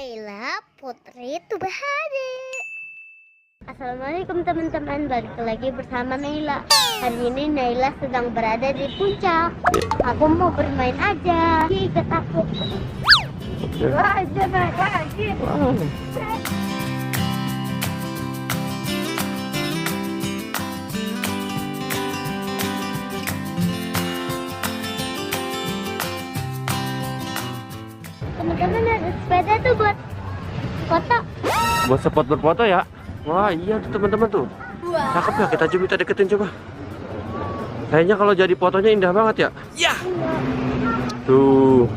Naila Putri Tubahade. Assalamualaikum teman-teman, balik lagi bersama Naila. Hari ini Naila sedang berada di puncak. Aku mau bermain aja. Ikut aku. Aja naik lagi. Teman-teman ada sepeda tuh buat foto. Buat spot berfoto ya. Wah iya tuh teman-teman tuh. Cakep ya, kita coba deketin coba. Kayaknya kalau jadi fotonya indah banget ya. Ya. Tuh.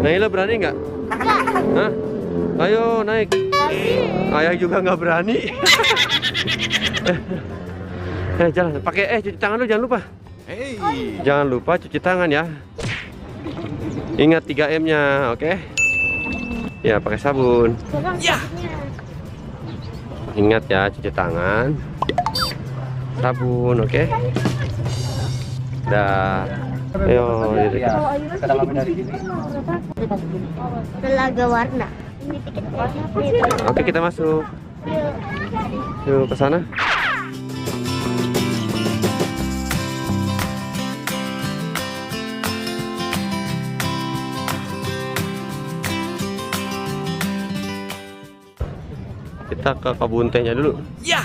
Naila berani nggak? Hah? Ayo naik. Ayah juga nggak berani. Jalan. Pakai cuci tangan lu jangan lupa. Jangan lupa cuci tangan ya. Ingat 3M-nya, oke? Ya, pakai sabun. Ya. Ingat ya, cuci tangan. Sabun, oke? Dah. Ayo, Telaga warna. Ini tiket warna. oke, kita masuk. Yuk ke sana. Kita ke kebun tehnya dulu. Ya.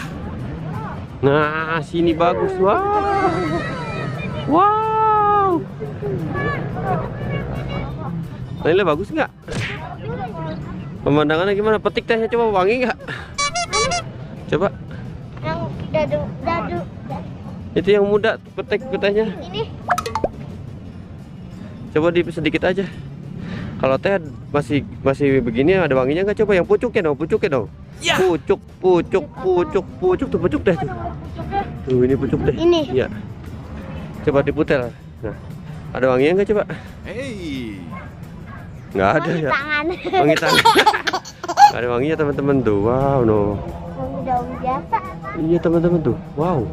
Nah, sini bagus. Wow. Wow. Naila bagus nggak? Pemandangannya gimana? Petik tehnya coba, wangi nggak? Coba. Yang dadu. Itu yang muda, petik tehnya. Ini. Coba sedikit aja. Kalau teh masih begini ada wanginya nggak? Coba yang pucuknya dong. Ya. Pucuk tuh pucuk teh. Tuh ini pucuk teh. Ini. Iya. Coba diputer. Nah, ada wanginya nggak coba? Nggak ada Wangi ya. tangan. Wangi tangan. Nggak ada wanginya teman-teman tuh. Wow no. Wangi daun biasa. Iya teman-teman tuh. Wow.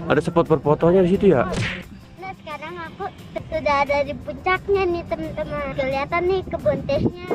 Ada spot berfotonya di situ ya. Nah sekarang aku sudah ada di puncaknya nih teman-teman. Kelihatan nih kebun tehnya.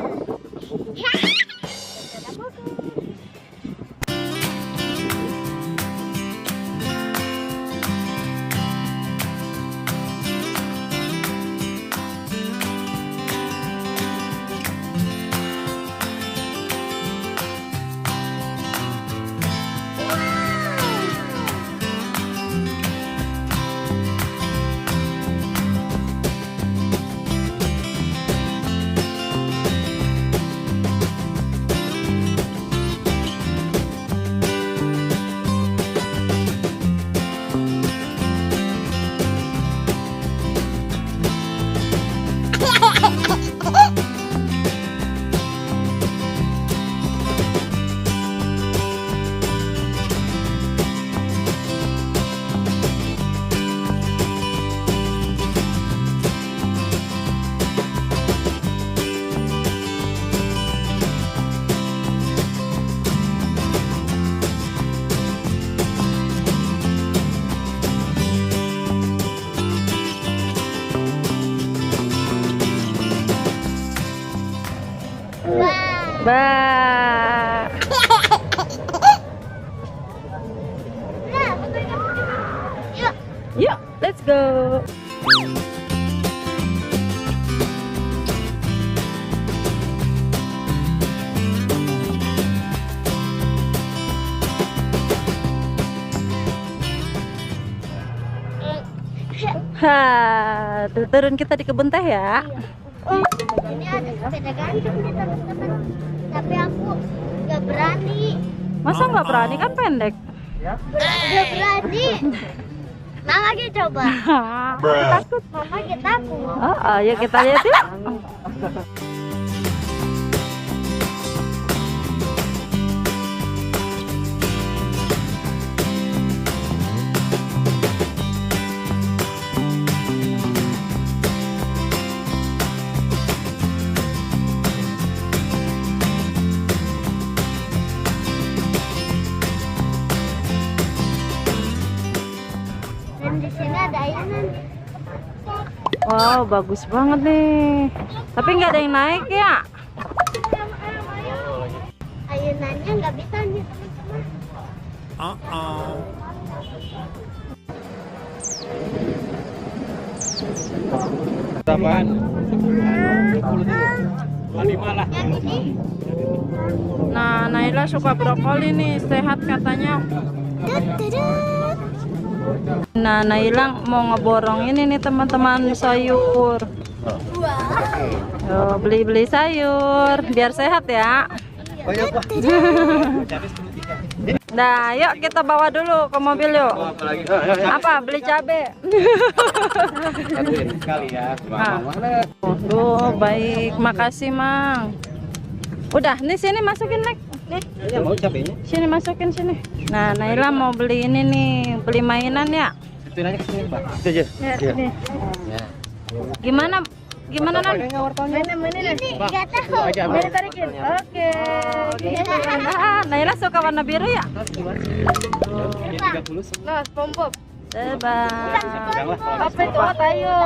Bah. Yuk, let's go. Ha, turun kita di kebun teh ya. Oh, ini ada sepeda gantung nih teman-teman. Tapi aku nggak berani. Masa nggak berani, kan pendek? Nggak berani. Nah lagi coba. Takut. Mama kita takut. Oh, yuk kita lihat yuk. Dan di sini ada ayunan. Wow, bagus banget nih. Tapi nggak ada yang naik ya. Naila bisa nih teman-teman. Berapaan? Yang ini. Nah, Naila suka brokoli nih, sehat katanya. Nah, Naila mau ngeborong ini nih teman-teman, sayur. Oh, beli-beli sayur biar sehat ya. Nah, yuk kita bawa dulu ke mobil yuk. Apa? Beli cabe. Sekali ya. Duh, baik, makasih Mang. Udah, nih sini masukin Nek. Ya, mau cabenya? Sini masukin sini. Nah, Naila mau beli ini nih, beli mainan ya. Itu aja ke sini, Pak. Itu aja. Ya, sini. Gimana? Gimana Nan? Ini nggak tahu. Boleh tarikin. Oke. Ah, Naila suka warna biru ya? Nah, SpongeBob. Tebak. Apa itu? Oh, tayo.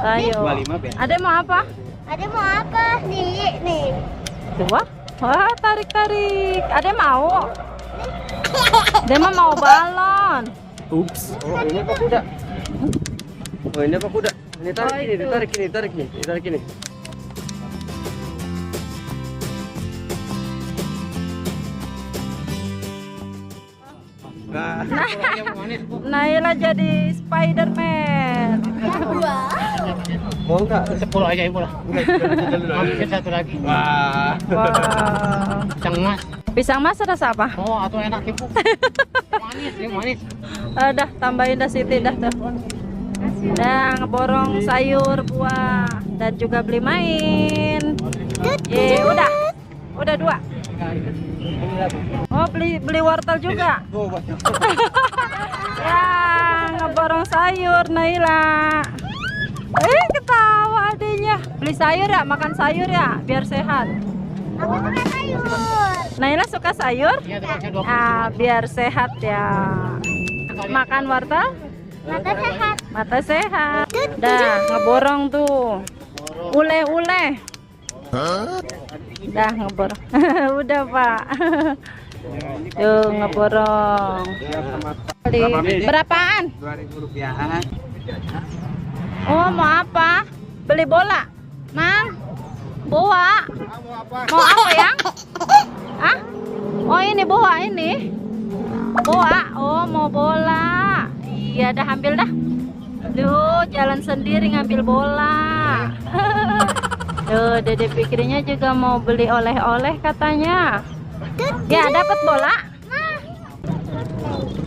Tayo. 25 ya. Ada mau apa? Ada mau apa nih? Dua. Wah, tarik-tarik. Ada mau? Dia mau balon. Ups. Oh, ini apa kuda? Oh, ini apa kuda? Ini tarik ini, ditarik ini, ditarik ini, ditarik ini. Naila jadi Spiderman. Mau enggak? 10 aja ibu lah. Mungkin satu lagi. Wah. Wah. Pisang mas. Pisang mas rasa apa? Oh, atau enak ibu. Manis, ini manis. Dah tambahin dah Siti dah tuh. Dah ngeborong sayur, buah, dan juga beli main. Udah 2. Oh, beli wortel juga. Ya, ngeborong sayur Naila. Ketawa adanya. Beli sayur ya, makan sayur ya, biar sehat. Aku suka sayur. Naila suka sayur? Iya, harga 20. Ah, biar sehat ya. Makan wortel? Mata sehat. Mata sehat. Dah ngeborong tuh. Ule-ule. Dah ngeborong. Udah Pak. Tuh ngeborong. Berapaan? 2.000 rupiah. Oh, mau apa? Beli bola, Mang. Boa. Mau apa yang? Ah? Oh, ini boa ini. Boa. Oh, mau bola. Iya, dah ambil dah. Duh, jalan sendiri ngambil bola. Duh, Dede pikirnya juga mau beli oleh-oleh katanya. Ya, dapat bola.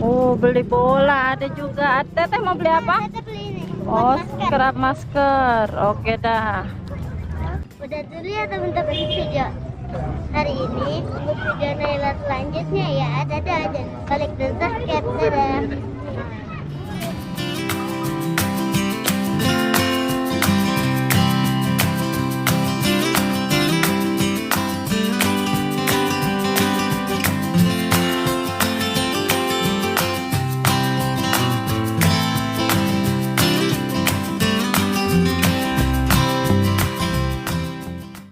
Oh, beli bola ada juga. Teteh mau beli apa? Kita beli ini. Oh, scrub masker. Oke dah. Udah dulu ya teman-teman video hari ini. Untuk video Naila selanjutnya ya ada aja. Klik dan subscribe.